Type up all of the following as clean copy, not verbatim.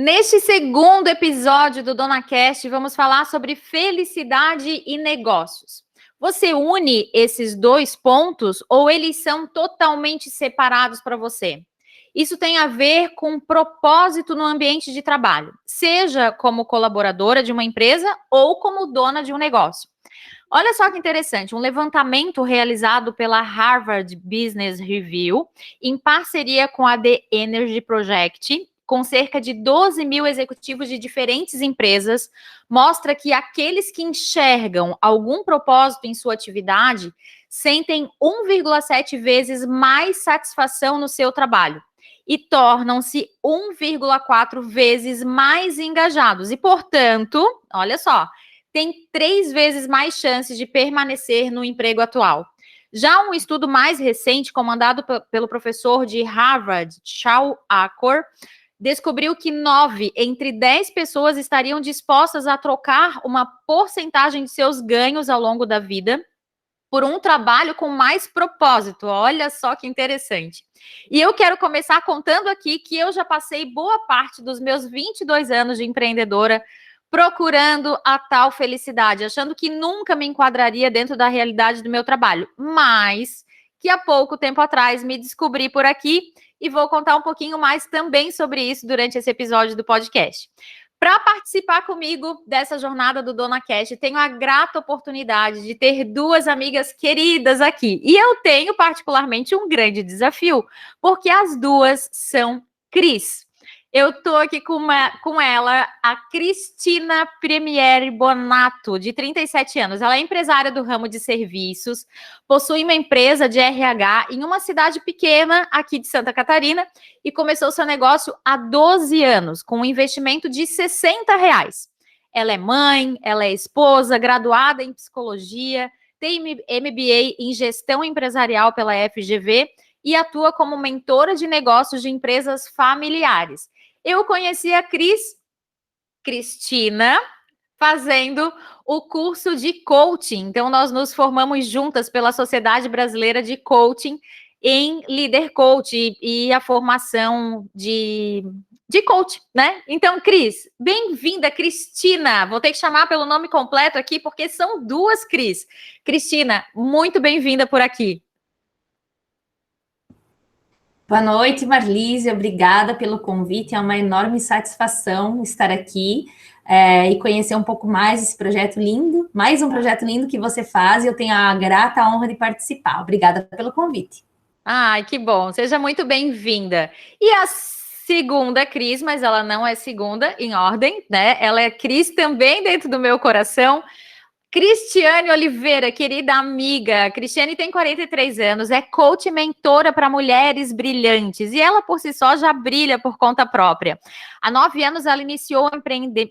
Neste segundo episódio do DonaCast, vamos falar sobre felicidade e negócios. Você une esses dois pontos ou eles são totalmente separados para você? Isso tem a ver com propósito no ambiente de trabalho, seja como colaboradora de uma empresa ou como dona de um negócio. Olha só que interessante, um levantamento realizado pela Harvard Business Review, em parceria com a The Energy Project, com cerca de 12 mil executivos de diferentes empresas, mostra que aqueles que enxergam algum propósito em sua atividade sentem 1,7 vezes mais satisfação no seu trabalho e tornam-se 1,4 vezes mais engajados. E, portanto, olha só, tem 3 vezes mais chances de permanecer no emprego atual. Já um estudo mais recente, comandado pelo professor de Harvard, Shao Achor, descobriu que 9 entre 10 pessoas estariam dispostas a trocar uma porcentagem de seus ganhos ao longo da vida por um trabalho com mais propósito. Olha só que interessante. E eu quero começar contando aqui que eu já passei boa parte dos meus 22 anos de empreendedora procurando a tal felicidade, achando que nunca me enquadraria dentro da realidade do meu trabalho, mas que há pouco tempo atrás me descobri por aqui e vou contar um pouquinho mais também sobre isso durante esse episódio do podcast. Para participar comigo dessa jornada do DonaCast, tenho a grata oportunidade de ter duas amigas queridas aqui. E eu tenho particularmente um grande desafio, porque as duas são Cris. Eu estou aqui com ela, a Cristina Premiere Bonato, de 37 anos. Ela é empresária do ramo de serviços, possui uma empresa de RH em uma cidade pequena aqui de Santa Catarina e começou seu negócio há 12 anos, com um investimento de R$ 60. Ela é mãe, ela é esposa, graduada em psicologia, tem MBA em gestão empresarial pela FGV e atua como mentora de negócios de empresas familiares. Eu conheci a Cristina fazendo o curso de coaching. Então, nós nos formamos juntas pela Sociedade Brasileira de Coaching em Líder Coach e a formação de coach, né? Então, Cris, bem-vinda, Cristina. Vou ter que chamar pelo nome completo aqui, porque são duas Cris. Cristina, muito bem-vinda por aqui. Boa noite, Marlise. Obrigada pelo convite. É uma enorme satisfação estar aqui e conhecer um pouco mais esse projeto lindo, mais um projeto lindo que você faz, e eu tenho a grata honra de participar. Obrigada pelo convite. Ai, que bom. Seja muito bem-vinda. E a segunda Cris, mas ela não é segunda em ordem, né? Ela é Cris também dentro do meu coração. Cristiane Oliveira, querida amiga. A Cristiane tem 43 anos, é coach e mentora para mulheres brilhantes. E ela, por si só, já brilha por conta própria. Há 9 anos, ela iniciou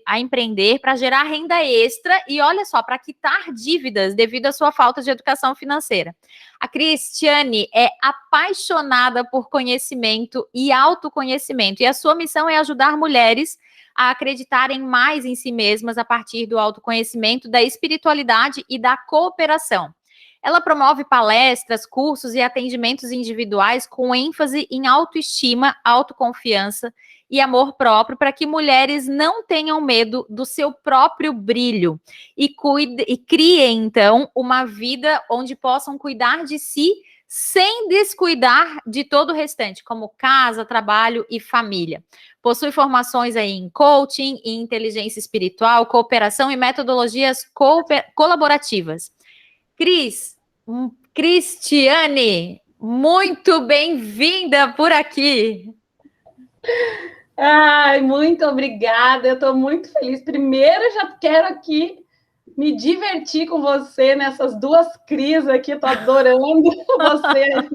a empreender para gerar renda extra e, olha só, para quitar dívidas devido à sua falta de educação financeira. A Cristiane é apaixonada por conhecimento e autoconhecimento. E a sua missão é ajudar mulheres a acreditarem mais em si mesmas a partir do autoconhecimento, da espiritualidade e da cooperação. Ela promove palestras, cursos e atendimentos individuais com ênfase em autoestima, autoconfiança e amor próprio para que mulheres não tenham medo do seu próprio brilho e criem, então, uma vida onde possam cuidar de si sem descuidar de todo o restante, como casa, trabalho e família. Possui formações aí em coaching, em inteligência espiritual, cooperação e metodologias colaborativas. Cristiane, muito bem-vinda por aqui. Ai, muito obrigada, eu estou muito feliz. Primeiro, já quero aqui me divertir com você nessas duas Cris aqui, estou adorando você.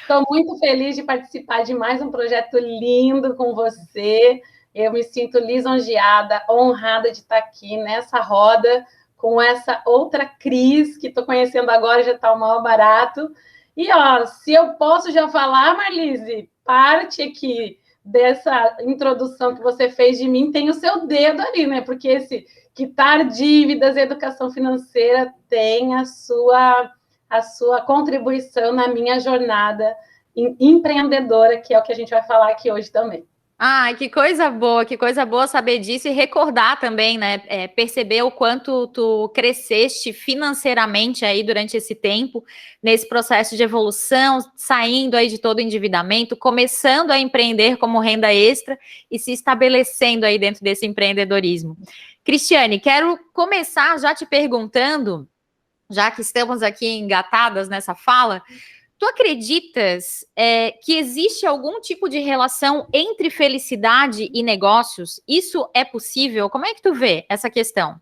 Estou muito feliz de participar de mais um projeto lindo com você. Eu me sinto lisonjeada, honrada de estar aqui nessa roda com essa outra Cris que estou conhecendo agora, já está o maior barato. E, ó, se eu posso já falar, Marlise, parte aqui dessa introdução que você fez de mim, tem o seu dedo ali, né? Porque esse quitar dívidas e educação financeira tem a sua contribuição na minha jornada empreendedora, que é o que a gente vai falar aqui hoje também. Ai, que coisa boa saber disso e recordar também, né? Perceber o quanto tu cresceste financeiramente aí durante esse tempo, nesse processo de evolução, saindo aí de todo o endividamento, começando a empreender como renda extra e se estabelecendo aí dentro desse empreendedorismo. Cristiane, quero começar já te perguntando, já que estamos aqui engatadas nessa fala. Tu acreditas que existe algum tipo de relação entre felicidade e negócios? Isso é possível? Como é que tu vê essa questão?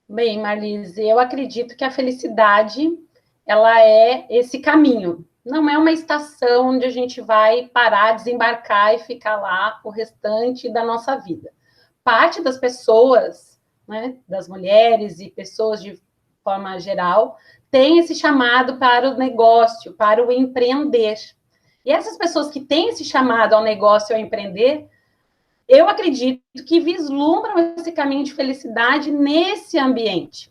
Bem, Marlise, eu acredito que a felicidade, ela é esse caminho. Não é uma estação onde a gente vai parar, desembarcar e ficar lá o restante da nossa vida. Parte das pessoas, né, das mulheres e pessoas de forma geral, tem esse chamado para o negócio, para o empreender. E essas pessoas que têm esse chamado ao negócio, ao empreender, eu acredito que vislumbram esse caminho de felicidade nesse ambiente.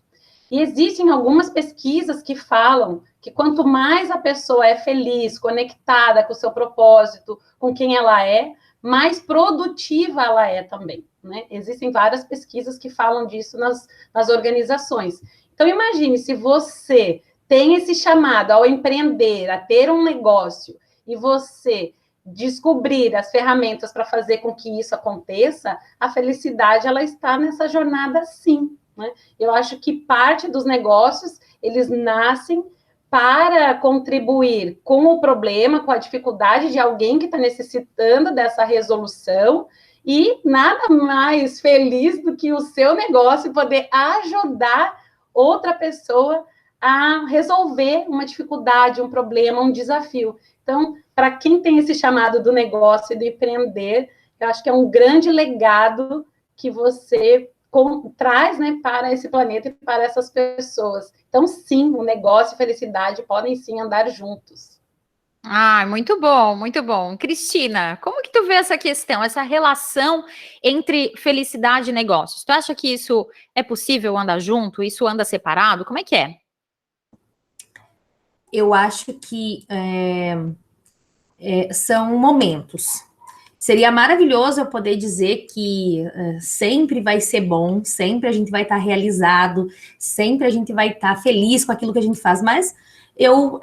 E existem algumas pesquisas que falam que quanto mais a pessoa é feliz, conectada com o seu propósito, com quem ela é, mais produtiva ela é também, né? Existem várias pesquisas que falam disso nas organizações. Então, imagine se você tem esse chamado ao empreender, a ter um negócio, e você descobrir as ferramentas para fazer com que isso aconteça, a felicidade, ela está nessa jornada sim, né? Eu acho que parte dos negócios, eles nascem para contribuir com o problema, com a dificuldade de alguém que está necessitando dessa resolução, e nada mais feliz do que o seu negócio poder ajudar outra pessoa a resolver uma dificuldade, um problema, um desafio. Então, para quem tem esse chamado do negócio e do empreender, eu acho que é um grande legado que você traz, né, para esse planeta e para essas pessoas. Então, sim, o negócio e felicidade podem sim andar juntos. Ah, muito bom, muito bom. Cristina, como que tu vê essa questão, essa relação entre felicidade e negócios? Tu acha que isso é possível andar junto? Isso anda separado? Como é que é? Eu acho que são momentos. Seria maravilhoso eu poder dizer que sempre vai ser bom, sempre a gente vai estar realizado, sempre a gente vai estar feliz com aquilo que a gente faz, mas eu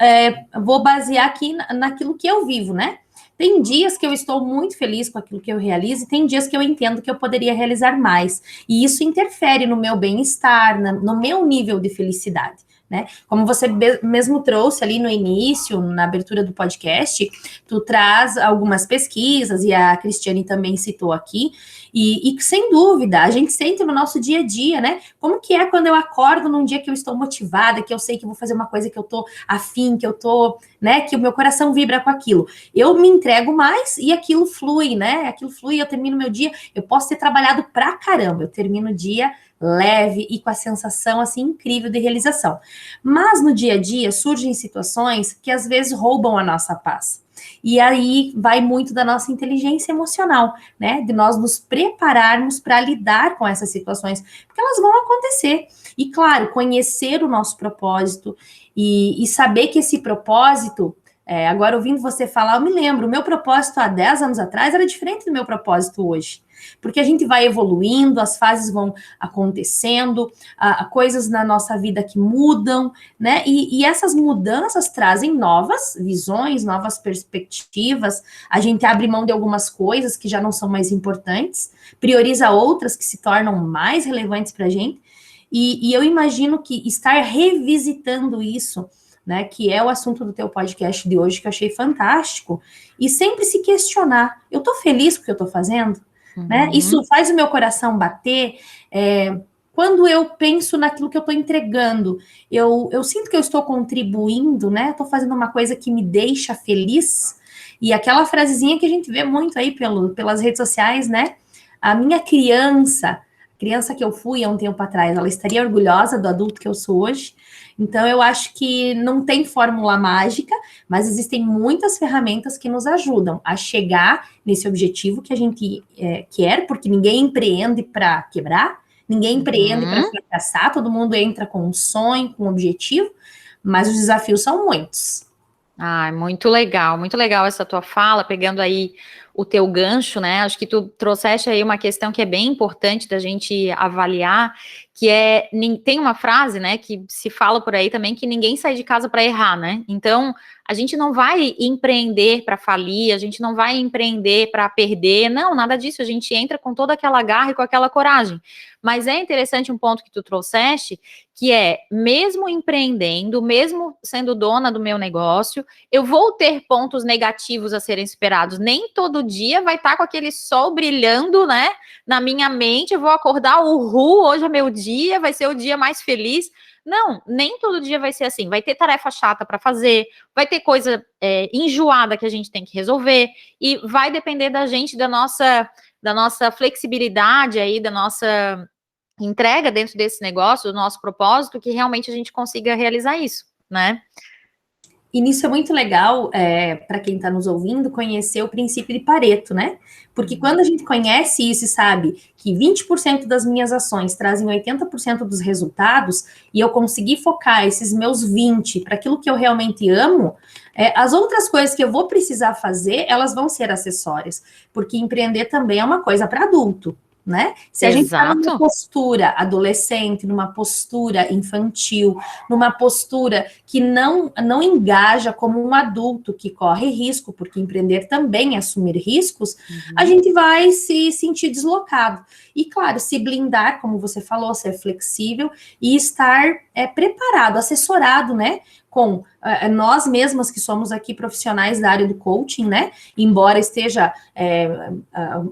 vou basear aqui naquilo que eu vivo, né? Tem dias que eu estou muito feliz com aquilo que eu realizo e tem dias que eu entendo que eu poderia realizar mais. E isso interfere no meu bem-estar, no meu nível de felicidade. Né? Como você mesmo trouxe ali no início, na abertura do podcast, tu traz algumas pesquisas, e a Cristiane também citou aqui, e sem dúvida, a gente sente no nosso dia a dia, né? Como que é quando eu acordo num dia que eu estou motivada, que eu sei que vou fazer uma coisa que eu tô afim, que eu tô, né, que o meu coração vibra com aquilo. Eu me entrego mais e aquilo flui, né? Aquilo flui, eu termino meu dia, eu posso ter trabalhado pra caramba, eu termino o dia leve e com a sensação assim incrível de realização. Mas no dia a dia surgem situações que às vezes roubam a nossa paz. E aí vai muito da nossa inteligência emocional, né? De nós nos prepararmos para lidar com essas situações, porque elas vão acontecer. E claro, conhecer o nosso propósito e saber que esse propósito, agora ouvindo você falar, eu me lembro, o meu propósito há 10 anos atrás era diferente do meu propósito hoje. Porque a gente vai evoluindo, as fases vão acontecendo, coisas na nossa vida que mudam, né? E essas mudanças trazem novas visões, novas perspectivas. A gente abre mão de algumas coisas que já não são mais importantes, prioriza outras que se tornam mais relevantes para a gente. E eu imagino que estar revisitando isso, né, que é o assunto do teu podcast de hoje, que eu achei fantástico, e sempre se questionar, eu tô feliz com o que eu tô fazendo? Né? Isso faz o meu coração bater. Quando eu penso naquilo que eu estou entregando, eu sinto que eu estou contribuindo, né? Estou fazendo uma coisa que me deixa feliz. E aquela frasezinha que a gente vê muito aí pelas redes sociais, né? A minha criança que eu fui há um tempo atrás, ela estaria orgulhosa do adulto que eu sou hoje. Então, eu acho que não tem fórmula mágica, mas existem muitas ferramentas que nos ajudam a chegar nesse objetivo que a gente quer, porque ninguém empreende para quebrar, ninguém empreende para fracassar, todo mundo entra com um sonho, com um objetivo, mas os desafios são muitos. Ah, muito legal essa tua fala, pegando aí o teu gancho, né? Acho que tu trouxeste aí uma questão que é bem importante da gente avaliar, que é, tem uma frase, né, que se fala por aí também, que ninguém sai de casa para errar, né? Então, a gente não vai empreender para falir, a gente não vai empreender para perder, não, nada disso, a gente entra com toda aquela garra e com aquela coragem. Mas é interessante um ponto que tu trouxeste, que é, mesmo empreendendo, mesmo sendo dona do meu negócio, eu vou ter pontos negativos a serem superados. Nem todo dia vai estar com aquele sol brilhando, né, na minha mente, eu vou acordar, uhul, hoje é meu dia, vai ser o dia mais feliz. Não, nem todo dia vai ser assim. Vai ter tarefa chata para fazer, vai ter coisa enjoada que a gente tem que resolver, e vai depender da gente, da nossa flexibilidade aí, da nossa entrega dentro desse negócio, do nosso propósito, que realmente a gente consiga realizar isso, né? E nisso é muito legal, para quem está nos ouvindo, conhecer o princípio de Pareto, né? Porque quando a gente conhece isso e sabe que 20% das minhas ações trazem 80% dos resultados, e eu conseguir focar esses meus 20% para aquilo que eu realmente amo, as outras coisas que eu vou precisar fazer, elas vão ser acessórias. Porque empreender também é uma coisa para adulto. Né? Se a gente está numa postura adolescente, numa postura infantil, numa postura que não engaja como um adulto que corre risco, porque empreender também é assumir riscos, a gente vai se sentir deslocado. E, claro, se blindar, como você falou, ser flexível e estar preparado, assessorado, né? Com nós mesmas que somos aqui profissionais da área do coaching, né? Embora esteja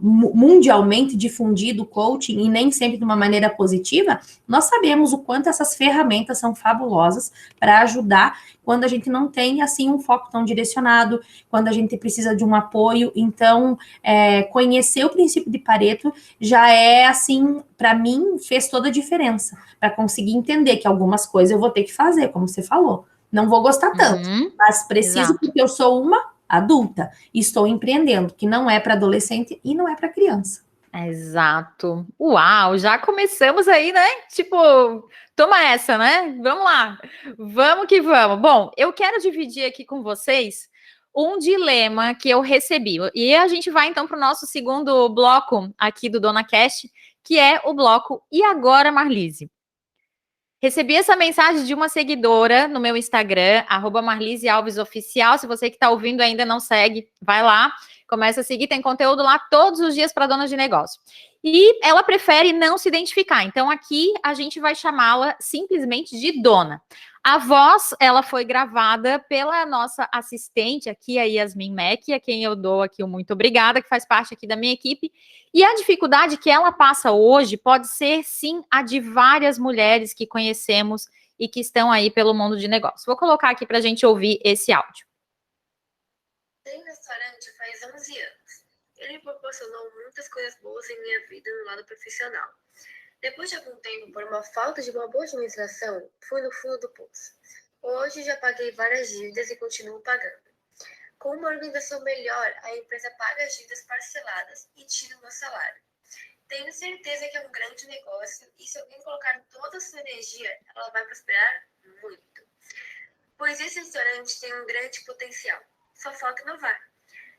mundialmente difundido o coaching e nem sempre de uma maneira positiva, nós sabemos o quanto essas ferramentas são fabulosas para ajudar quando a gente não tem, assim, um foco tão direcionado, quando a gente precisa de um apoio. Então, conhecer o princípio de Pareto já assim, para mim, fez toda a diferença, para conseguir entender que algumas coisas eu vou ter que fazer, como você falou. Não vou gostar tanto, mas preciso, porque eu sou uma adulta e estou empreendendo, que não é para adolescente e não é para criança. Exato. Uau, já começamos aí, né? Tipo, toma essa, né? Vamos lá. Vamos que vamos. Bom, eu quero dividir aqui com vocês um dilema que eu recebi. E a gente vai então para o nosso segundo bloco aqui do Dona Cast, que é o bloco E Agora, Marlise? Recebi essa mensagem de uma seguidora no meu Instagram, @MarliseAlvesOficial. Se você que está ouvindo ainda não segue, vai lá, começa a seguir, tem conteúdo lá todos os dias para donas de negócio. E ela prefere não se identificar, então aqui a gente vai chamá-la simplesmente de Dona. A voz, ela foi gravada pela nossa assistente aqui, a Yasmin Mack, a quem eu dou aqui o muito obrigada, que faz parte aqui da minha equipe. E a dificuldade que ela passa hoje pode ser, sim, a de várias mulheres que conhecemos e que estão aí pelo mundo de negócio. Vou colocar aqui para a gente ouvir esse áudio. Tenho restaurante faz 11 anos. Ele me proporcionou muitas coisas boas em minha vida no lado profissional. Depois de algum tempo, por uma falta de uma boa administração, fui no fundo do poço. Hoje já paguei várias dívidas e continuo pagando. Com uma organização melhor, a empresa paga as dívidas parceladas e tira o meu salário. Tenho certeza que é um grande negócio e se alguém colocar toda a sua energia, ela vai prosperar muito. Pois esse restaurante tem um grande potencial. Só falta inovar.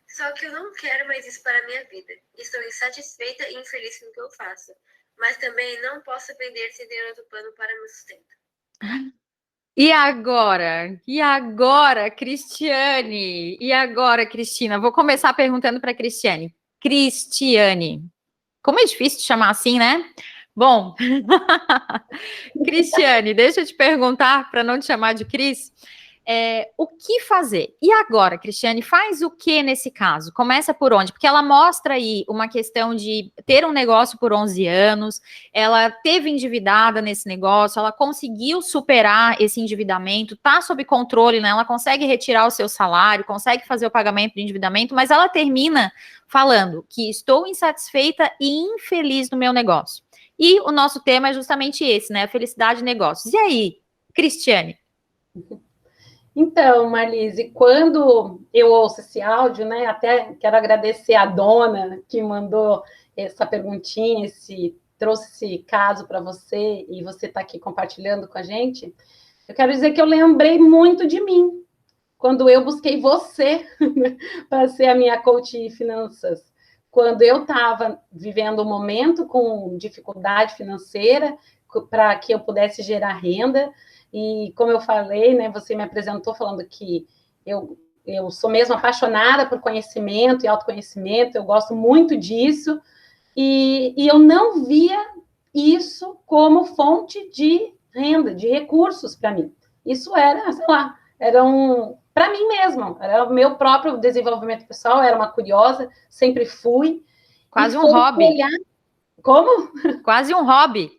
Só que eu não quero mais isso para a minha vida. Estou insatisfeita e infeliz com o que eu faço. Mas também não posso vender sem ter outro plano para meu sustento. E agora? E agora, Cristiane? E agora, Cristina? Vou começar perguntando para Cristiane. Cristiane. Como é difícil de chamar assim, né? Bom, Cristiane, deixa eu te perguntar, para não te chamar de Cris, o que fazer? E agora, Cristiane, faz o que nesse caso? Começa por onde? Porque ela mostra aí uma questão de ter um negócio por 11 anos, ela teve endividada nesse negócio, ela conseguiu superar esse endividamento, tá sob controle, né? Ela consegue retirar o seu salário, consegue fazer o pagamento do endividamento, mas ela termina falando que estou insatisfeita e infeliz no meu negócio. E o nosso tema é justamente esse, né? Felicidade e negócios. E aí, Cristiane? Então, Marlise, quando eu ouço esse áudio, né, até quero agradecer a dona que mandou essa perguntinha, trouxe esse caso para você e você está aqui compartilhando com a gente. Eu quero dizer que eu lembrei muito de mim. quando eu busquei você para ser a minha coach de finanças. Quando eu estava vivendo um momento com dificuldade financeira, para que eu pudesse gerar renda, e como eu falei, né, você me apresentou falando que eu sou mesmo apaixonada por conhecimento e autoconhecimento, eu gosto muito disso, e eu não via isso como fonte de renda, de recursos para mim. Isso era, sei lá, era para mim mesmo, era o meu próprio desenvolvimento pessoal, era uma curiosa, sempre fui. Quase um hobby. Olhar... Como? Quase um hobby.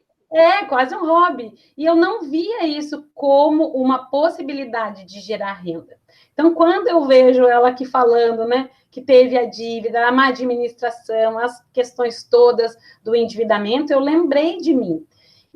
Quase um hobby. E eu não via isso como uma possibilidade de gerar renda. Então, quando eu vejo ela aqui falando, né, que teve a dívida, a má administração, as questões todas do endividamento, eu lembrei de mim.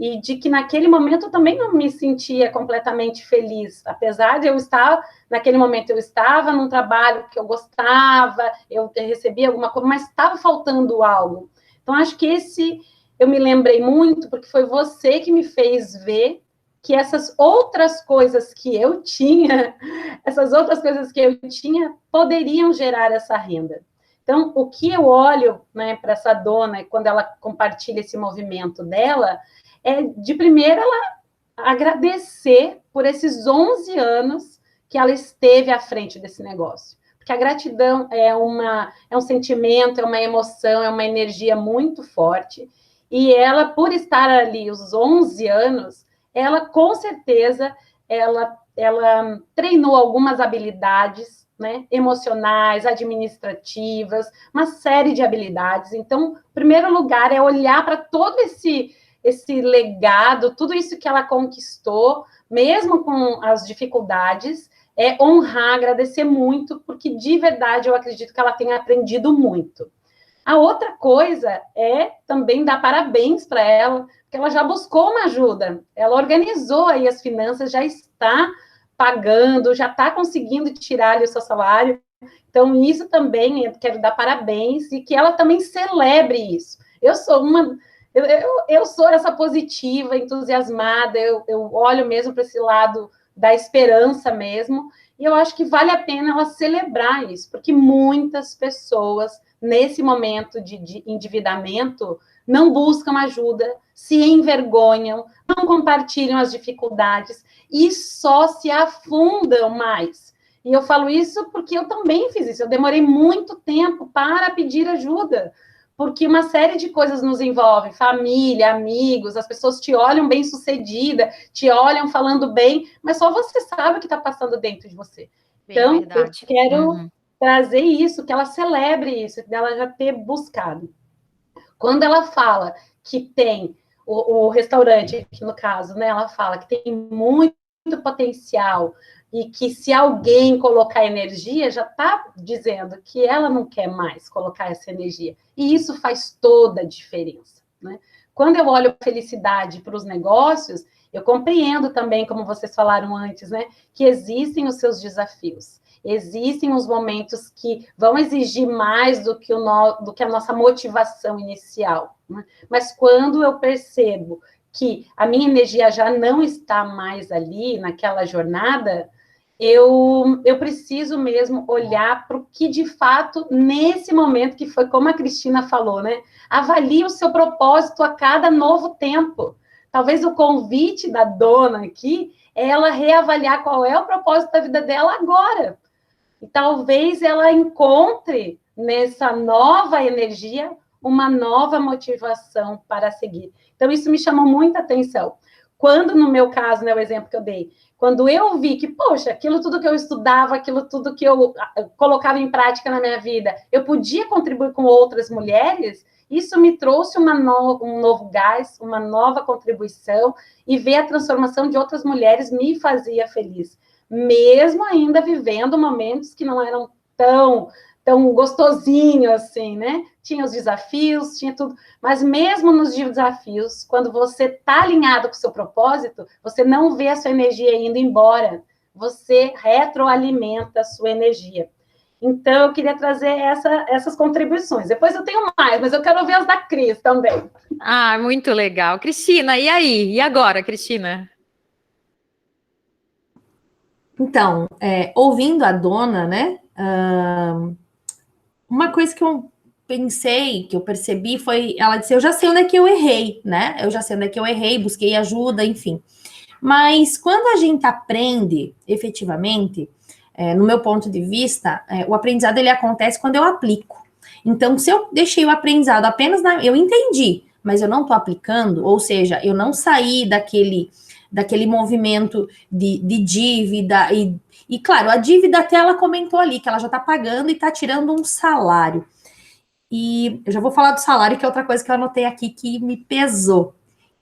E de que naquele momento eu também não me sentia completamente feliz, apesar de eu estar, naquele momento eu estava num trabalho que eu gostava, eu recebia alguma coisa, mas estava faltando algo. Então, acho que eu me lembrei muito, porque foi você que me fez ver que essas outras coisas que eu tinha, poderiam gerar essa renda. Então, o que eu olho, né, para essa dona, quando ela compartilha esse movimento dela, é, de primeira, ela agradecer por esses 11 anos que ela esteve à frente desse negócio. Porque a gratidão é um sentimento, é uma emoção, é uma energia muito forte. E ela, por estar ali os 11 anos, ela, com certeza, ela treinou algumas habilidades, né, emocionais, administrativas, uma série de habilidades. Então, em primeiro lugar, é olhar para todo esse legado, tudo isso que ela conquistou, mesmo com as dificuldades, é honrar, agradecer muito, porque de verdade eu acredito que ela tenha aprendido muito. A outra coisa é também dar parabéns para ela, porque ela já buscou uma ajuda, ela organizou aí as finanças, já está pagando, já está conseguindo tirar ali o seu salário. Então, isso também eu quero dar parabéns e que ela também celebre isso. Eu sou essa positiva, entusiasmada, eu olho mesmo para esse lado da esperança mesmo, e eu acho que vale a pena ela celebrar isso, porque muitas pessoas, nesse momento de endividamento, não buscam ajuda, se envergonham, não compartilham as dificuldades e só se afundam mais. E eu falo isso porque eu também fiz isso, eu demorei muito tempo para pedir ajuda, porque uma série de coisas nos envolve, família, amigos, as pessoas te olham bem-sucedida, te olham falando bem, mas só você sabe o que está passando dentro de você. Então, eu quero trazer isso, que ela celebre isso, dela já ter buscado. Quando ela fala que tem o restaurante, aqui no caso, né, ela fala que tem muito potencial, e que se alguém colocar energia, já está dizendo que ela não quer mais colocar essa energia. E isso faz toda a diferença, né? Quando eu olho felicidade para os negócios, eu compreendo também, como vocês falaram antes, né, que existem os seus desafios. Existem os momentos que vão exigir mais do que a nossa motivação inicial, né? Mas quando eu percebo que a minha energia já não está mais ali, naquela jornada, eu preciso mesmo olhar para o que, de fato, nesse momento, que foi como a Cristina falou, né? Avalie o seu propósito a cada novo tempo. Talvez o convite da dona aqui é ela reavaliar qual é o propósito da vida dela agora. E talvez ela encontre nessa nova energia uma nova motivação para seguir. Então, isso me chamou muita atenção. Quando, no meu caso, né, o exemplo que eu dei, quando eu vi que, poxa, aquilo tudo que eu estudava, aquilo tudo que eu colocava em prática na minha vida, eu podia contribuir com outras mulheres, isso me trouxe um novo gás, uma nova contribuição, e ver a transformação de outras mulheres me fazia feliz. Mesmo ainda vivendo momentos que não eram tão gostosinho assim, né? Tinha os desafios, tinha tudo. Mas mesmo nos desafios, quando você está alinhado com o seu propósito, você não vê a sua energia indo embora. Você retroalimenta a sua energia. Então, eu queria trazer essas contribuições. Depois eu tenho mais, mas eu quero ver as da Cris também. Ah, muito legal. Cristina, e aí? E agora, Cristina? Então, ouvindo a dona, né, uma coisa que eu pensei, que eu percebi foi, ela disse, eu já sei onde é que eu errei, né? Eu já sei onde é que eu errei, busquei ajuda, enfim. Mas quando a gente aprende, efetivamente, no meu ponto de vista, o aprendizado ele acontece quando eu aplico. Então, se eu deixei o aprendizado apenas eu entendi, mas eu não estou aplicando, ou seja, eu não saí daquele movimento de dívida e, claro, a dívida até ela comentou ali, que ela já está pagando e está tirando um salário. E eu já vou falar do salário, que é outra coisa que eu anotei aqui que me pesou.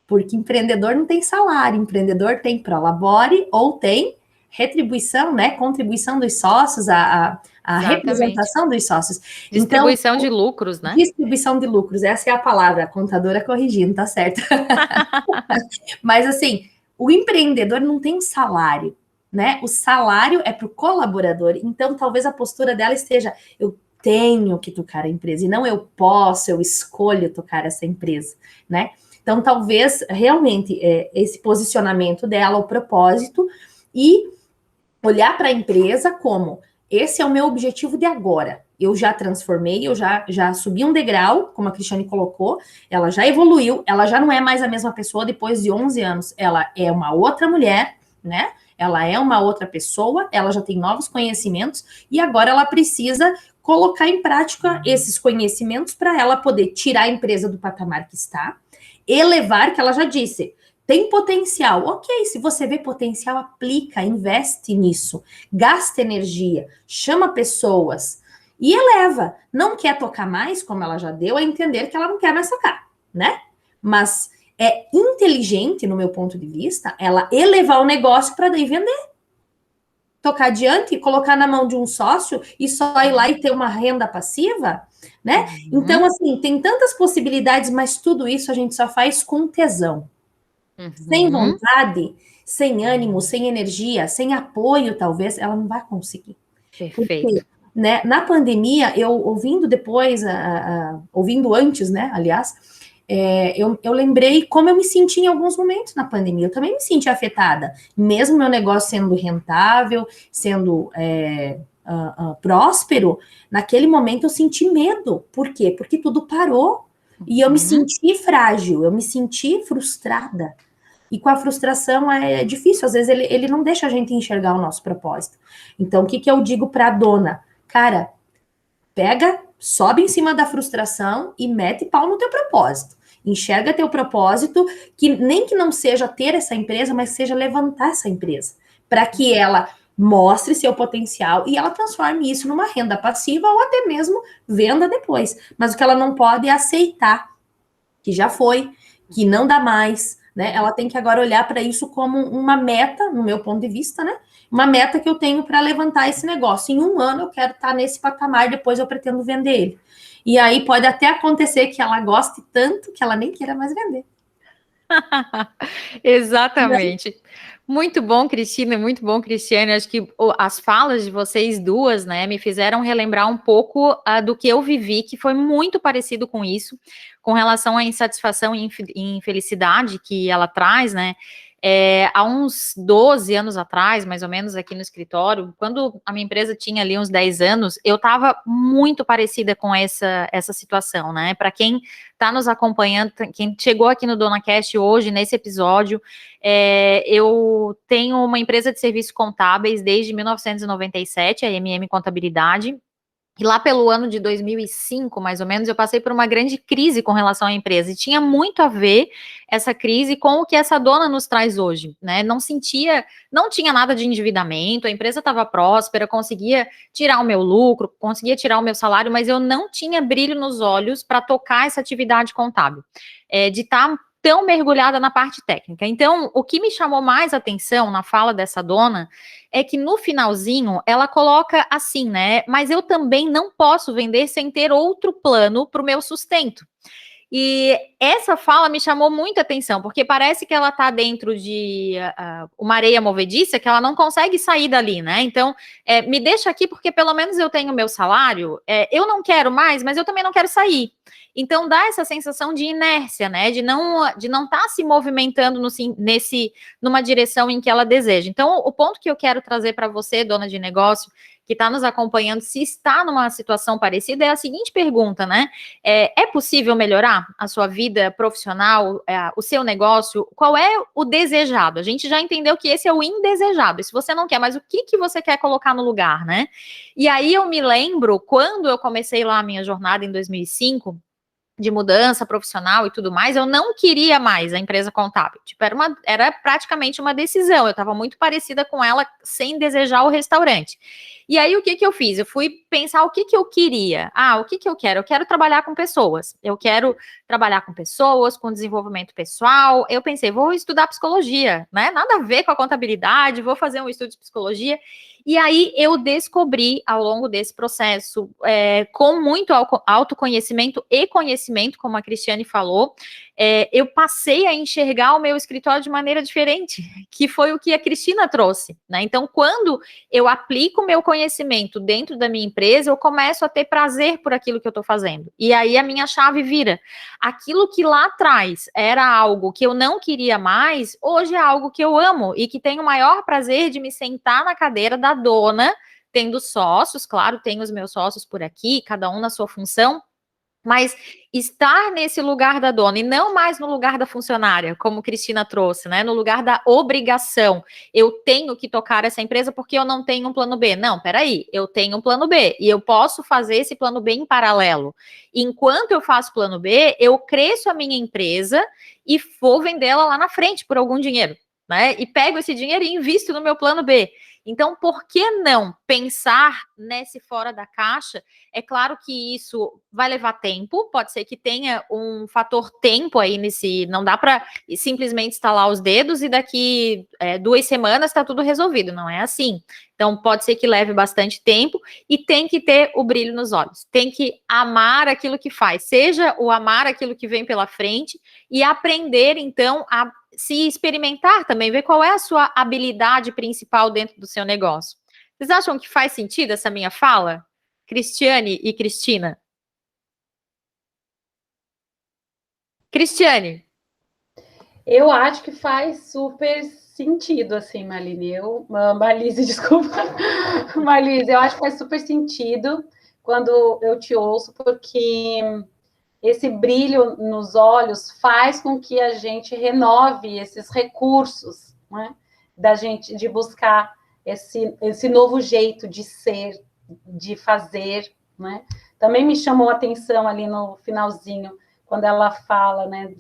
Porque empreendedor não tem salário, empreendedor tem prolabore ou tem retribuição, né? Contribuição dos sócios, a representação dos sócios. Distribuição então, de lucros, né? Distribuição de lucros, essa é a palavra, a contadora corrigindo, tá certo? Mas assim, o empreendedor não tem salário, né? O salário é para o colaborador. Então, talvez a postura dela esteja: eu tenho que tocar a empresa, e não eu posso, eu escolho tocar essa empresa, né? Então, talvez realmente esse posicionamento dela, o propósito, e olhar para a empresa como: esse é o meu objetivo de agora. Eu já transformei, eu já subi um degrau, como a Cristiane colocou, ela já evoluiu, ela já não é mais a mesma pessoa depois de 11 anos, ela é uma outra mulher, né? Ela é uma outra pessoa, ela já tem novos conhecimentos e agora ela precisa colocar em prática esses conhecimentos para ela poder tirar a empresa do patamar que está, elevar, que ela já disse, tem potencial. Ok, se você vê potencial, aplica, investe nisso, gasta energia, chama pessoas e eleva. Não quer tocar mais, como ela já deu a entender que ela não quer mais tocar, né? Mas é inteligente, no meu ponto de vista, ela elevar o negócio para daí vender. Tocar adiante, colocar na mão de um sócio e só ir lá e ter uma renda passiva, né? Então, assim, tem tantas possibilidades, mas tudo isso a gente só faz com tesão. Sem vontade, sem ânimo, sem energia, sem apoio, talvez, ela não vai conseguir. Perfeito. Porque, né, na pandemia, eu ouvindo depois, ouvindo antes, né, aliás, eu lembrei como eu me senti em alguns momentos na pandemia. Eu também me senti afetada, mesmo meu negócio sendo rentável, sendo próspero, naquele momento eu senti medo. Por quê? Porque tudo parou e eu me senti frágil, eu me senti frustrada. E com a frustração é difícil, às vezes ele não deixa a gente enxergar o nosso propósito. Então, o que eu digo para a dona? Cara, pega, sobe em cima da frustração e mete pau no teu propósito. Enxerga teu propósito, que nem que não seja ter essa empresa, mas seja levantar essa empresa, para que ela mostre seu potencial e ela transforme isso numa renda passiva ou até mesmo venda depois. Mas o que ela não pode é aceitar que já foi, que não dá mais, né? Ela tem que agora olhar para isso como uma meta, no meu ponto de vista, né? Uma meta que eu tenho para levantar esse negócio. Em 1 ano eu quero estar nesse patamar, depois eu pretendo vender ele. E aí pode até acontecer que ela goste tanto que ela nem queira mais vender. Exatamente. Muito bom, Cristina, muito bom, Cristiane. Acho que as falas de vocês duas, né, me fizeram relembrar um pouco do que eu vivi, que foi muito parecido com isso, com relação à insatisfação e infelicidade que ela traz, né? Há uns 12 anos atrás, mais ou menos, aqui no escritório, quando a minha empresa tinha ali uns 10 anos, eu estava muito parecida com essa situação, né? Para quem está nos acompanhando, quem chegou aqui no DonaCast hoje, nesse episódio, eu tenho uma empresa de serviços contábeis desde 1997, a MM Contabilidade. E lá pelo ano de 2005, mais ou menos, eu passei por uma grande crise com relação à empresa. E tinha muito a ver essa crise com o que essa dona nos traz hoje, né? Não tinha nada de endividamento, a empresa estava próspera, conseguia tirar o meu lucro, conseguia tirar o meu salário, mas eu não tinha brilho nos olhos para tocar essa atividade contábil, de estar tão mergulhada na parte técnica. Então, o que me chamou mais atenção na fala dessa dona é que no finalzinho ela coloca assim, né? Mas eu também não posso vender sem ter outro plano para o meu sustento. E essa fala me chamou muita atenção, porque parece que ela está dentro de uma areia movediça que ela não consegue sair dali, né? Então, me deixa aqui porque pelo menos eu tenho meu salário, eu não quero mais, mas eu também não quero sair. Então, dá essa sensação de inércia, né? De não estar se movimentando numa direção em que ela deseja. Então, o ponto que eu quero trazer para você, dona de negócio, que está nos acompanhando, se está numa situação parecida, é a seguinte pergunta, né? É possível melhorar a sua vida profissional, o seu negócio? Qual é o desejado? A gente já entendeu que esse é o indesejado. E se você não quer, mas o que você quer colocar no lugar, né? E aí eu me lembro, quando eu comecei lá a minha jornada em 2005, de mudança profissional e tudo mais, eu não queria mais a empresa contábil. Tipo, era praticamente uma decisão. Eu estava muito parecida com ela, sem desejar o restaurante. E aí, o que eu fiz? Eu fui pensar o que eu queria. O que eu quero? Eu quero trabalhar com pessoas. Eu quero trabalhar com pessoas, com desenvolvimento pessoal. Eu pensei, vou estudar psicologia, né? Nada a ver com a contabilidade, vou fazer um estudo de psicologia. E aí eu descobri ao longo desse processo, com muito autoconhecimento e conhecimento, como a Cristiane falou, eu passei a enxergar o meu escritório de maneira diferente, que foi o que a Cristina trouxe, né? Então, quando eu aplico o meu conhecimento dentro da minha empresa, eu começo a ter prazer por aquilo que eu estou fazendo. E aí a minha chave vira. Aquilo que lá atrás era algo que eu não queria mais, hoje é algo que eu amo e que tenho o maior prazer de me sentar na cadeira da dona, tendo sócios, claro, tenho os meus sócios por aqui, cada um na sua função, mas estar nesse lugar da dona e não mais no lugar da funcionária, como Cristina trouxe, né? No lugar da obrigação. Eu tenho que tocar essa empresa porque eu não tenho um plano B. Não, peraí, eu tenho um plano B e eu posso fazer esse plano B em paralelo. Enquanto eu faço plano B, eu cresço a minha empresa e vou vendê-la lá na frente por algum dinheiro, né? E pego esse dinheiro e invisto no meu plano B. Então, por que não pensar nesse fora da caixa? É claro que isso vai levar tempo, pode ser que tenha um fator tempo aí não dá para simplesmente estalar os dedos e daqui 2 semanas está tudo resolvido, não é assim. Então, pode ser que leve bastante tempo e tem que ter o brilho nos olhos, tem que amar aquilo que faz, seja o amar aquilo que vem pela frente e aprender, então, a se experimentar também, ver qual é a sua habilidade principal dentro do seu negócio. Vocês acham que faz sentido essa minha fala? Cristiane e Cristina? Cristiane? Eu acho que faz super sentido, assim, Marlise. Marlise, desculpa. Marlise, eu acho que faz super sentido quando eu te ouço, porque esse brilho nos olhos faz com que a gente renove esses recursos, né? Da gente de buscar esse novo jeito de ser, de fazer, né? Também me chamou a atenção ali no finalzinho, quando ela fala, né,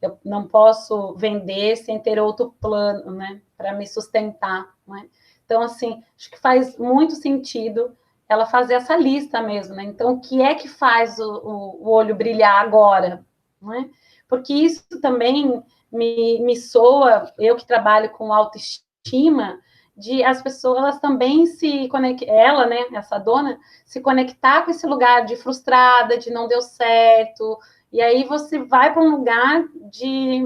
eu não posso vender sem ter outro plano, né, para me sustentar, né? Então, assim, acho que faz muito sentido ela fazer essa lista mesmo, né? Então, o que é que faz o olho brilhar agora, né? Porque isso também me soa, eu que trabalho com autoestima, de as pessoas elas também se conectar, ela, né, essa dona, se conectar com esse lugar de frustrada, de não deu certo, e aí você vai para um lugar de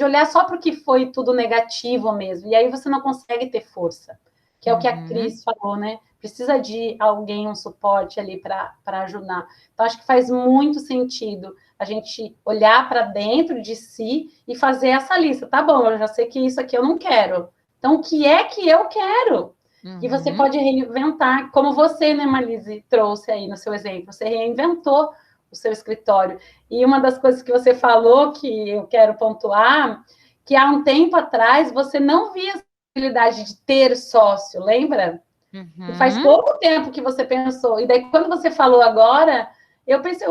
olhar só para o que foi tudo negativo mesmo, e aí você não consegue ter força, que é o que a Cris falou, né? Precisa de alguém, um suporte ali para ajudar. Então, acho que faz muito sentido a gente olhar para dentro de si e fazer essa lista. Tá bom, eu já sei que isso aqui eu não quero. Então, o que é que eu quero? E você pode reinventar, como você, né, Marlise, trouxe aí no seu exemplo. Você reinventou o seu escritório. E uma das coisas que você falou, que eu quero pontuar, que há um tempo atrás você não via a possibilidade de ter sócio, lembra? E faz pouco tempo que você pensou. E daí, quando você falou agora, eu pensei,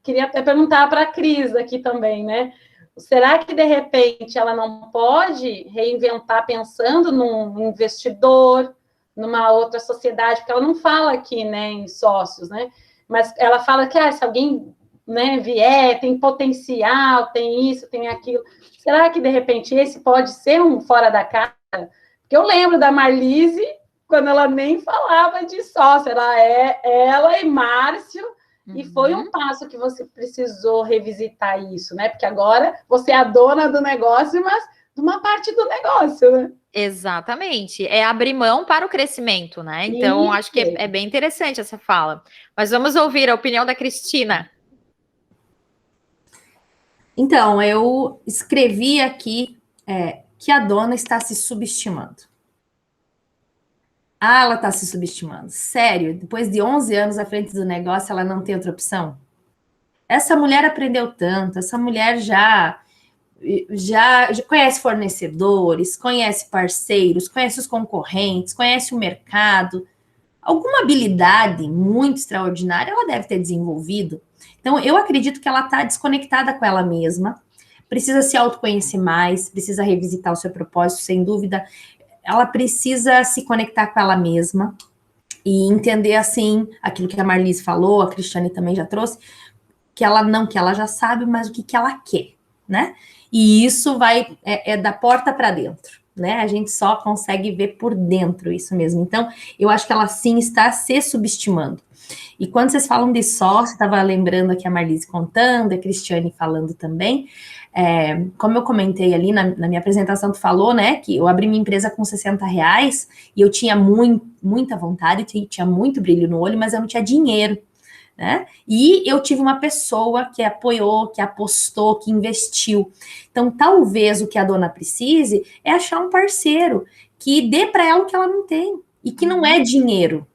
queria até perguntar para a Cris aqui também, né? Será que, de repente, ela não pode reinventar pensando num investidor, numa outra sociedade? Porque ela não fala aqui, né, em sócios, né? Mas ela fala que se alguém, né, vier, tem potencial, tem isso, tem aquilo. Será que, de repente, esse pode ser um fora da casa? Porque eu lembro da Marlise, quando ela nem falava de sócio, ela e Márcio E foi um passo que você precisou revisitar isso, né? Porque agora você é a dona do negócio, mas de uma parte do negócio, né? Exatamente. É abrir mão para o crescimento, né? Então, acho que é bem interessante essa fala. Mas vamos ouvir a opinião da Cristina. Então, eu escrevi aqui que a dona está se subestimando. Ah, ela está se subestimando. Sério, depois de 11 anos à frente do negócio, ela não tem outra opção? Essa mulher aprendeu tanto, essa mulher já conhece fornecedores, conhece parceiros, conhece os concorrentes, conhece o mercado. Alguma habilidade muito extraordinária ela deve ter desenvolvido. Então, eu acredito que ela está desconectada com ela mesma, precisa se autoconhecer mais, precisa revisitar o seu propósito, sem dúvida. Ela precisa se conectar com ela mesma e entender, assim, aquilo que a Marlise falou, a Cristiane também já trouxe, que ela já sabe, mas o que ela quer, né? E isso é da porta para dentro, né? A gente só consegue ver por dentro isso mesmo. Então, eu acho que ela sim está se subestimando. E quando vocês falam de sócio, estava lembrando aqui a Marlise contando, a Cristiane falando também, como eu comentei ali na minha apresentação, tu falou, né, que eu abri minha empresa com R$60 e eu tinha muita vontade, tinha muito brilho no olho, mas eu não tinha dinheiro, né? E eu tive uma pessoa que apoiou, que apostou, que investiu. Então, talvez o que a dona precise é achar um parceiro que dê para ela o que ela não tem. E que não é dinheiro,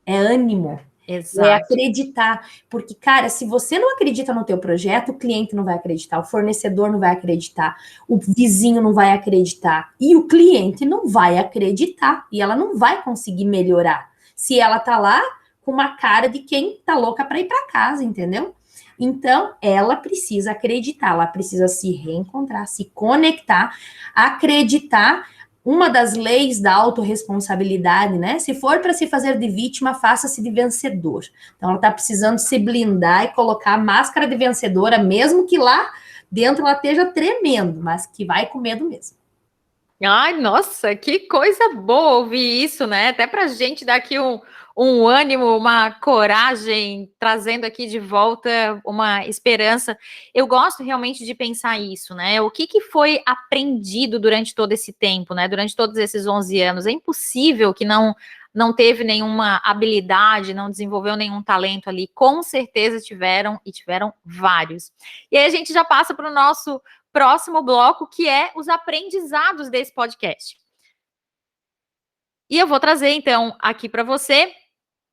é ânimo. Exato. É acreditar. Porque, cara, se você não acredita no teu projeto, o cliente não vai acreditar, o fornecedor não vai acreditar, o vizinho não vai acreditar, e o cliente não vai acreditar. E ela não vai conseguir melhorar. Se ela tá lá com uma cara de quem tá louca para ir para casa, entendeu? Então, ela precisa acreditar, ela precisa se reencontrar, se conectar, acreditar. Uma das leis da autorresponsabilidade, né? Se for para se fazer de vítima, faça-se de vencedor. Então, ela está precisando se blindar e colocar a máscara de vencedora, mesmo que lá dentro ela esteja tremendo, mas que vai com medo mesmo. Ai, nossa, que coisa boa ouvir isso, né? Até para a gente dar aqui um ânimo, uma coragem, trazendo aqui de volta uma esperança. Eu gosto realmente de pensar isso, né? O que foi aprendido durante todo esse tempo, né? Durante todos esses 11 anos. É impossível que não teve nenhuma habilidade, não desenvolveu nenhum talento ali. Com certeza tiveram, e tiveram vários. E aí a gente já passa para o nosso próximo bloco, que é os aprendizados desse podcast. E eu vou trazer, então, aqui para você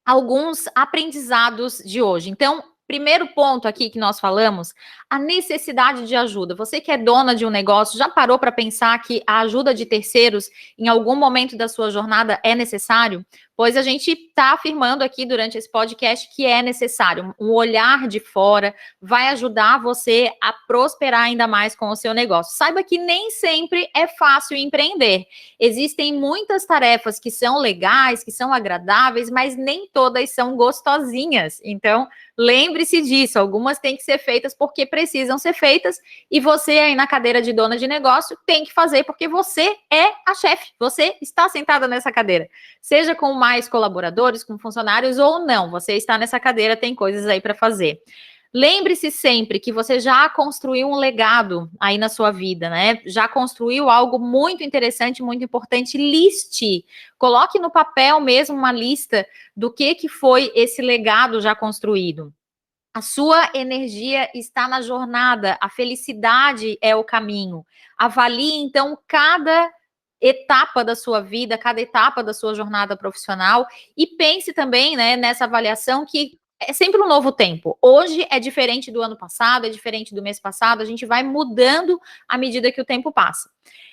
alguns aprendizados de hoje. Então, primeiro ponto aqui que nós falamos, a necessidade de ajuda. Você que é dona de um negócio, já parou para pensar que a ajuda de terceiros em algum momento da sua jornada é necessário? Pois a gente está afirmando aqui durante esse podcast que é necessário. Um olhar de fora vai ajudar você a prosperar ainda mais com o seu negócio. Saiba que nem sempre é fácil empreender. Existem muitas tarefas que são legais, que são agradáveis, mas nem todas são gostosinhas. Então, lembre-se disso. Algumas têm que ser feitas porque precisam ser feitas e você aí na cadeira de dona de negócio tem que fazer porque você é a chefe. Você está sentada nessa cadeira. Seja com mais colaboradores, com funcionários ou não, você está nessa cadeira, tem coisas aí para fazer. Lembre-se sempre que você já construiu um legado aí na sua vida, né? Já construiu algo muito interessante, muito importante. Liste, coloque no papel mesmo uma lista do que foi esse legado já construído. A sua energia está na jornada, a felicidade é o caminho. Avalie, então, cada etapa da sua vida, cada etapa da sua jornada profissional e pense também, né, nessa avaliação que é sempre um novo tempo. Hoje é diferente do ano passado, é diferente do mês passado, a gente vai mudando à medida que o tempo passa.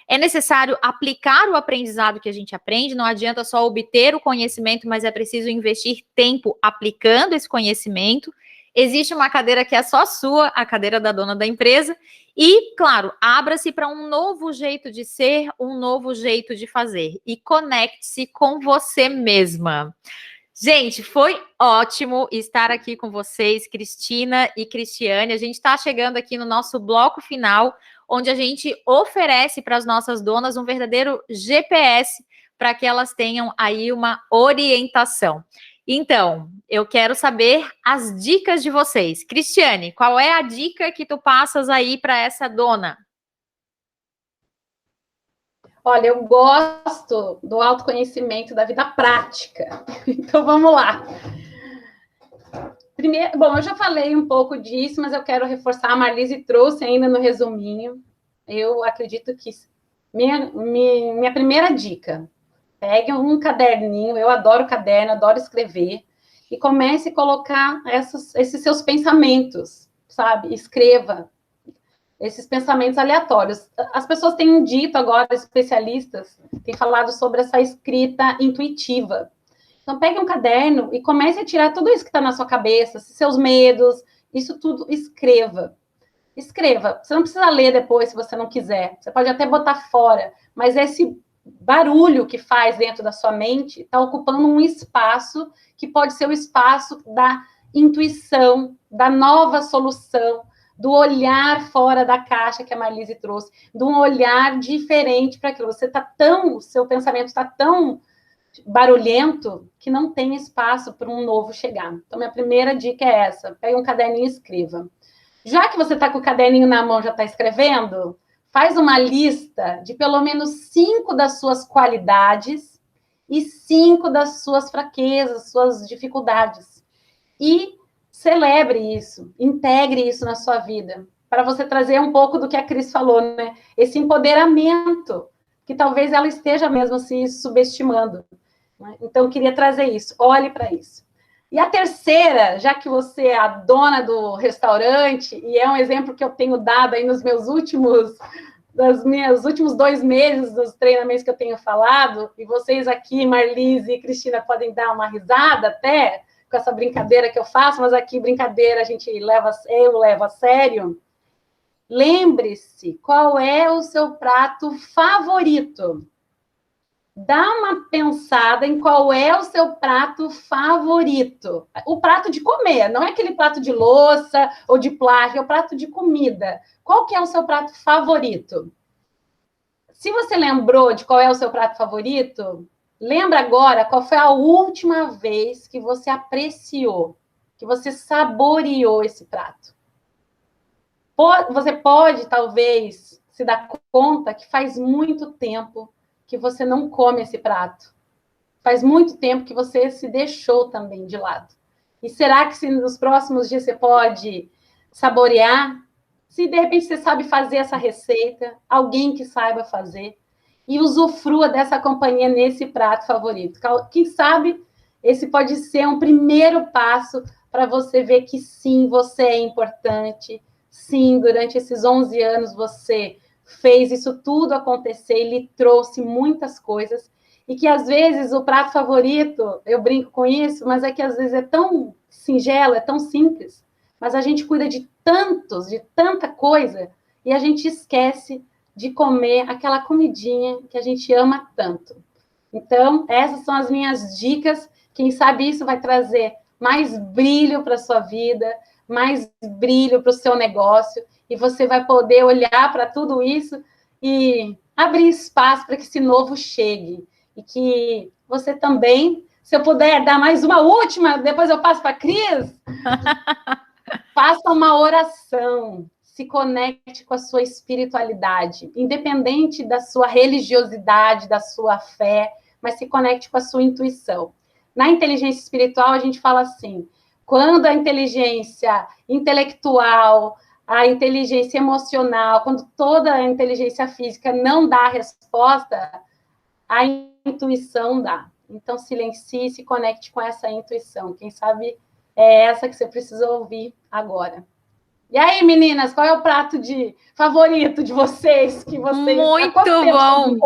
É necessário aplicar o aprendizado que a gente aprende, não adianta só obter o conhecimento, mas é preciso investir tempo aplicando esse conhecimento. Existe uma cadeira que é só sua, a cadeira da dona da empresa, e, claro, abra-se para um novo jeito de ser, um novo jeito de fazer, e conecte-se com você mesma. Gente, foi ótimo estar aqui com vocês, Cristina e Cristiane. A gente está chegando aqui no nosso bloco final, onde a gente oferece para as nossas donas um verdadeiro GPS para que elas tenham aí uma orientação. Então, eu quero saber as dicas de vocês. Cristiane, qual é a dica que tu passas aí para essa dona? Olha, eu gosto do autoconhecimento da vida prática. Então, vamos lá. Primeiro, bom, eu já falei um pouco disso, mas eu quero reforçar. A Marlise trouxe ainda no resuminho. Eu acredito que minha primeira dica: pegue um caderninho. Eu adoro caderno, adoro escrever. E comece a colocar esses seus pensamentos, sabe? Escreva esses pensamentos aleatórios. As pessoas têm dito agora, especialistas, têm falado sobre essa escrita intuitiva. Então, pegue um caderno e comece a tirar tudo isso que está na sua cabeça, seus medos, isso tudo, escreva. Escreva. Você não precisa ler depois, se você não quiser. Você pode até botar fora, mas esse barulho que faz dentro da sua mente está ocupando um espaço que pode ser o espaço da intuição, da nova solução, do olhar fora da caixa que a Marlise trouxe, de um olhar diferente para aquilo. O seu pensamento está tão barulhento que não tem espaço para um novo chegar. Então, minha primeira dica é essa: pegue um caderninho e escreva. Já que você está com o caderninho na mão, já está escrevendo, faz uma lista de pelo menos 5 das suas qualidades e 5 das suas fraquezas, suas dificuldades. E celebre isso, integre isso na sua vida, para você trazer um pouco do que a Cris falou, né? Esse empoderamento, que talvez ela esteja mesmo se subestimando. Então, eu queria trazer isso. Olhe para isso. E a terceira, já que você é a dona do restaurante, e é um exemplo que eu tenho dado aí nos meus últimos 2 meses dos treinamentos que eu tenho falado, e vocês aqui, Marlise e Cristina, podem dar uma risada até com essa brincadeira que eu faço, mas aqui brincadeira eu levo a sério. Lembre-se, qual é o seu prato favorito? Dá uma pensada em qual é o seu prato favorito. O prato de comer, não é aquele prato de louça ou de plástico, é o prato de comida. Qual que é o seu prato favorito? Se você lembrou de qual é o seu prato favorito, lembra agora qual foi a última vez que você apreciou, que você saboreou esse prato. Você pode, talvez, se dar conta que faz muito tempo que você não come esse prato. Faz muito tempo que você se deixou também de lado. E será que nos próximos dias você pode saborear? Se de repente você sabe fazer essa receita, alguém que saiba fazer, e usufrua dessa companhia nesse prato favorito. Quem sabe esse pode ser um primeiro passo para você ver que sim, você é importante. Sim, durante esses 11 anos você fez isso tudo acontecer e lhe trouxe muitas coisas, e que às vezes o prato favorito, eu brinco com isso, mas é que às vezes é tão singelo, é tão simples, mas a gente cuida de tanta coisa, e a gente esquece de comer aquela comidinha que a gente ama tanto. Então, essas são as minhas dicas. Quem sabe isso vai trazer mais brilho para a sua vida, mais brilho para o seu negócio, e você vai poder olhar para tudo isso e abrir espaço para que esse novo chegue. E que você também, se eu puder dar mais uma última, depois eu passo para a Cris, faça uma oração, se conecte com a sua espiritualidade, independente da sua religiosidade, da sua fé, mas se conecte com a sua intuição. Na inteligência espiritual, a gente fala assim: quando a inteligência intelectual, a inteligência emocional, quando toda a inteligência física não dá resposta, a intuição dá. Então, silencie e se conecte com essa intuição. Quem sabe é essa que você precisa ouvir agora. E aí, meninas, qual é o prato favorito de vocês? Que vocês Muito bom!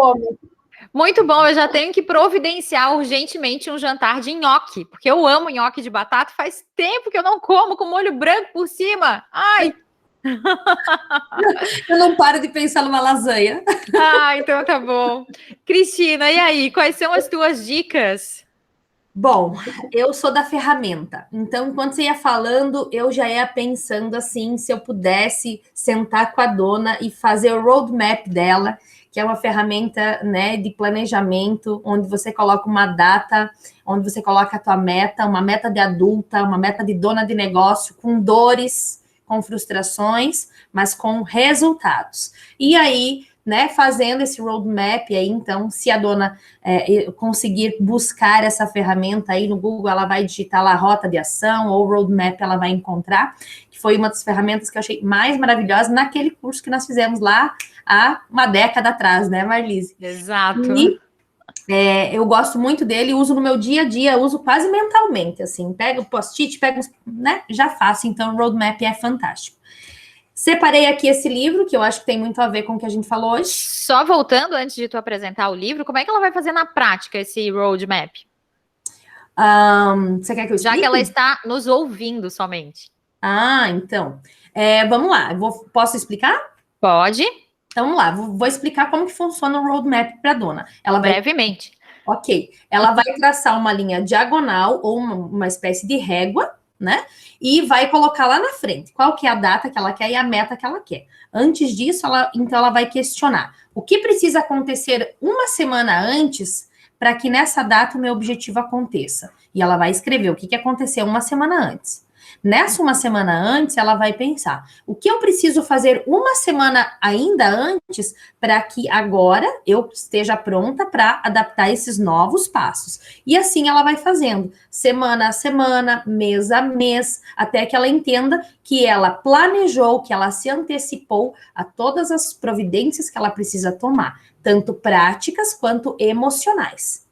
Muito bom, eu já tenho que providenciar urgentemente um jantar de nhoque, porque eu amo nhoque de batata, faz tempo que eu não como com molho branco por cima. Ai! Eu não paro de pensar numa lasanha. Ah, então tá bom. Cristina, e aí, quais são as tuas dicas? Bom, eu sou da ferramenta. Então, enquanto você ia falando, eu já ia pensando assim, se eu pudesse sentar com a dona e fazer o roadmap dela, que é uma ferramenta, né, de planejamento, onde você coloca uma data, onde você coloca a tua meta, uma meta de adulta, uma meta de dona de negócio, com dores, com frustrações, mas com resultados. E aí, né, fazendo esse roadmap aí, então, se a dona conseguir buscar essa ferramenta aí no Google, ela vai digitar lá rota de ação, ou roadmap ela vai encontrar, que foi uma das ferramentas que eu achei mais maravilhosa naquele curso que nós fizemos lá há uma década atrás, né, Marlise? Exato. E eu gosto muito dele, uso no meu dia a dia, uso quase mentalmente, assim, pego o post-it, né, já faço, então o roadmap é fantástico. Separei aqui esse livro, que eu acho que tem muito a ver com o que a gente falou hoje. Só voltando, antes de tu apresentar o livro, como é que ela vai fazer na prática esse roadmap? Você quer que eu explique? Já que ela está nos ouvindo somente. Então. Vamos lá. Posso explicar? Pode. Então, vamos lá. Vou explicar como que funciona o roadmap para a dona. Ela vai... Brevemente. Ok. Ela vai traçar uma linha diagonal ou uma espécie de régua, né? E vai colocar lá na frente qual que é a data que ela quer e a meta que ela quer. Antes disso, então ela vai questionar o que precisa acontecer uma semana antes para que nessa data o meu objetivo aconteça. E ela vai escrever o que aconteceu uma semana antes. Nessa uma semana antes, ela vai pensar o que eu preciso fazer uma semana ainda antes para que agora eu esteja pronta para adaptar esses novos passos. E assim ela vai fazendo, semana a semana, mês a mês, até que ela entenda que ela planejou, que ela se antecipou a todas as providências que ela precisa tomar, tanto práticas quanto emocionais.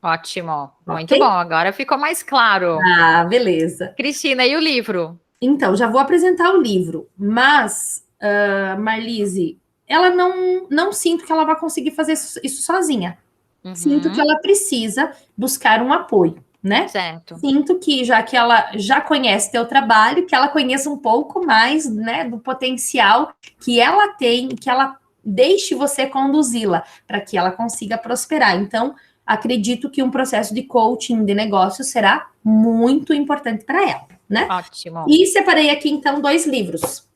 Ótimo, muito bom, agora ficou mais claro. Ah, beleza. Cristina, e o livro? Então, já vou apresentar o livro, mas, Marlise, ela não sinto que ela vai conseguir fazer isso sozinha. Uhum. Sinto que ela precisa buscar um apoio, né? Certo. Sinto que, já que ela já conhece teu trabalho, que ela conheça um pouco mais, né, do potencial que ela tem, que ela deixe você conduzi-la, para que ela consiga prosperar. Então, acredito que um processo de coaching de negócio será muito importante para ela, né? Ótimo. E separei aqui, então, 2 livros.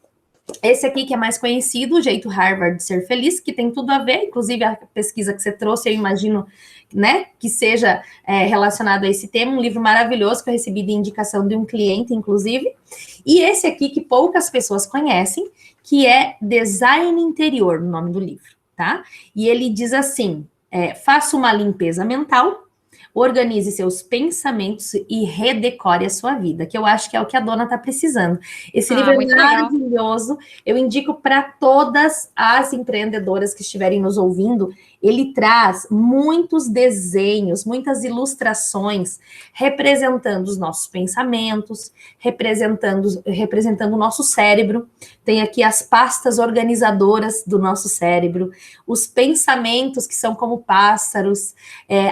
Esse aqui, que é mais conhecido, O Jeito Harvard de Ser Feliz, que tem tudo a ver, inclusive a pesquisa que você trouxe, eu imagino, né, que seja relacionado a esse tema, um livro maravilhoso que eu recebi de indicação de um cliente, inclusive. E esse aqui, que poucas pessoas conhecem, que é Design Interior, o nome do livro, tá? E ele diz assim, faça uma limpeza mental, organize seus pensamentos e redecore a sua vida, que eu acho que é o que a dona está precisando. Esse livro é maravilhoso, legal. Eu indico para todas as empreendedoras que estiverem nos ouvindo. Ele traz muitos desenhos, muitas ilustrações, representando os nossos pensamentos, representando o nosso cérebro. Tem aqui as pastas organizadoras do nosso cérebro, os pensamentos que são como pássaros,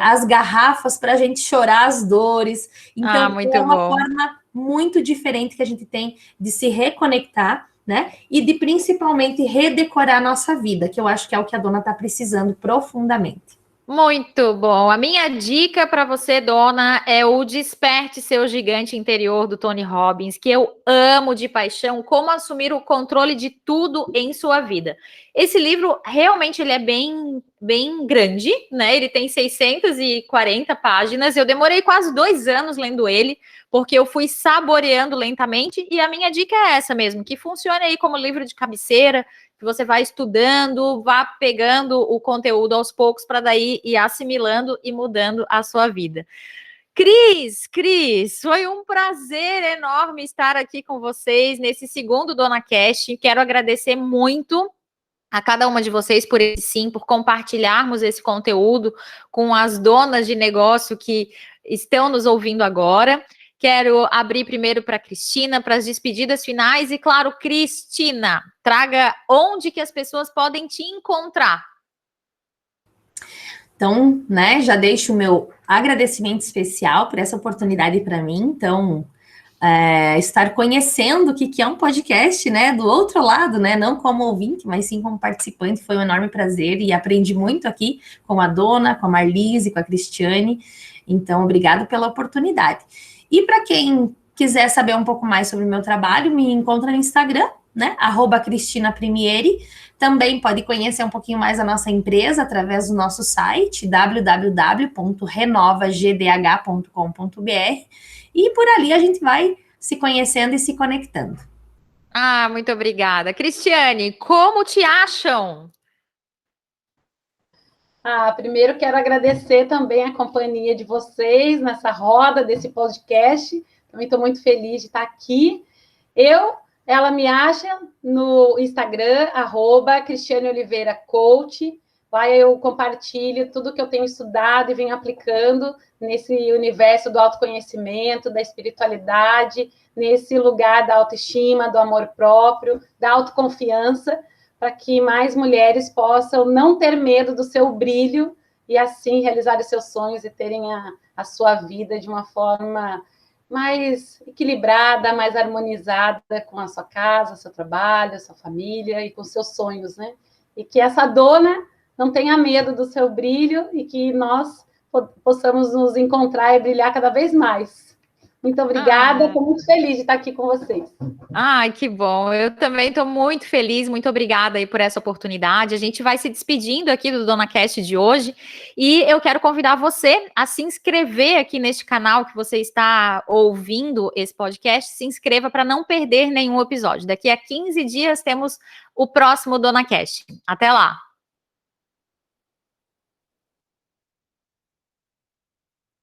as garrafas para a gente chorar as dores. Então, é uma forma muito diferente que a gente tem de se reconectar, né? E de principalmente redecorar a nossa vida, que eu acho que é o que a dona está precisando profundamente. Muito bom. A minha dica para você, dona, é o Desperte Seu Gigante Interior, do Tony Robbins, que eu amo de paixão, como assumir o controle de tudo em sua vida. Esse livro, realmente, ele é bem grande, né? Ele tem 640 páginas. Eu demorei quase 2 anos lendo ele, porque eu fui saboreando lentamente, e a minha dica é essa mesmo, que funcione aí como livro de cabeceira, que você vai estudando, vá pegando o conteúdo aos poucos para daí ir assimilando e mudando a sua vida. Cris, foi um prazer enorme estar aqui com vocês nesse segundo Dona Cast. Quero agradecer muito a cada uma de vocês por por compartilharmos esse conteúdo com as donas de negócio que estão nos ouvindo agora. Quero abrir primeiro para a Cristina, para as despedidas finais. E, claro, Cristina, traga onde que as pessoas podem te encontrar. Então, né, já deixo o meu agradecimento especial por essa oportunidade para mim. Então, estar conhecendo o que é um podcast, né, do outro lado, né, não como ouvinte, mas sim como participante, foi um enorme prazer e aprendi muito aqui com a dona, com a Marlise, com a Cristiane. Então, obrigado pela oportunidade. E para quem quiser saber um pouco mais sobre o meu trabalho, me encontra no Instagram, né? @CristinaPrimieri. Também pode conhecer um pouquinho mais a nossa empresa através do nosso site, www.renovagdh.com.br. E por ali a gente vai se conhecendo e se conectando. Ah, muito obrigada. Cristiane, como te acham? Primeiro quero agradecer também a companhia de vocês nessa roda desse podcast. Também estou muito feliz de estar aqui. Ela me acha no Instagram, @CristianeOliveiraCoach. Lá eu compartilho tudo que eu tenho estudado e venho aplicando nesse universo do autoconhecimento, da espiritualidade, nesse lugar da autoestima, do amor próprio, da autoconfiança, para que mais mulheres possam não ter medo do seu brilho e assim realizar os seus sonhos e terem a sua vida de uma forma mais equilibrada, mais harmonizada com a sua casa, seu trabalho, sua família e com seus sonhos, né? E que essa dona não tenha medo do seu brilho e que nós possamos nos encontrar e brilhar cada vez mais. Muito obrigada, estou muito feliz de estar aqui com vocês. Ai, que bom. Eu também estou muito feliz, muito obrigada aí por essa oportunidade. A gente vai se despedindo aqui do Dona Cast de hoje e eu quero convidar você a se inscrever aqui neste canal que você está ouvindo esse podcast. Se inscreva para não perder nenhum episódio. Daqui a 15 dias temos o próximo Dona Cast. Até lá!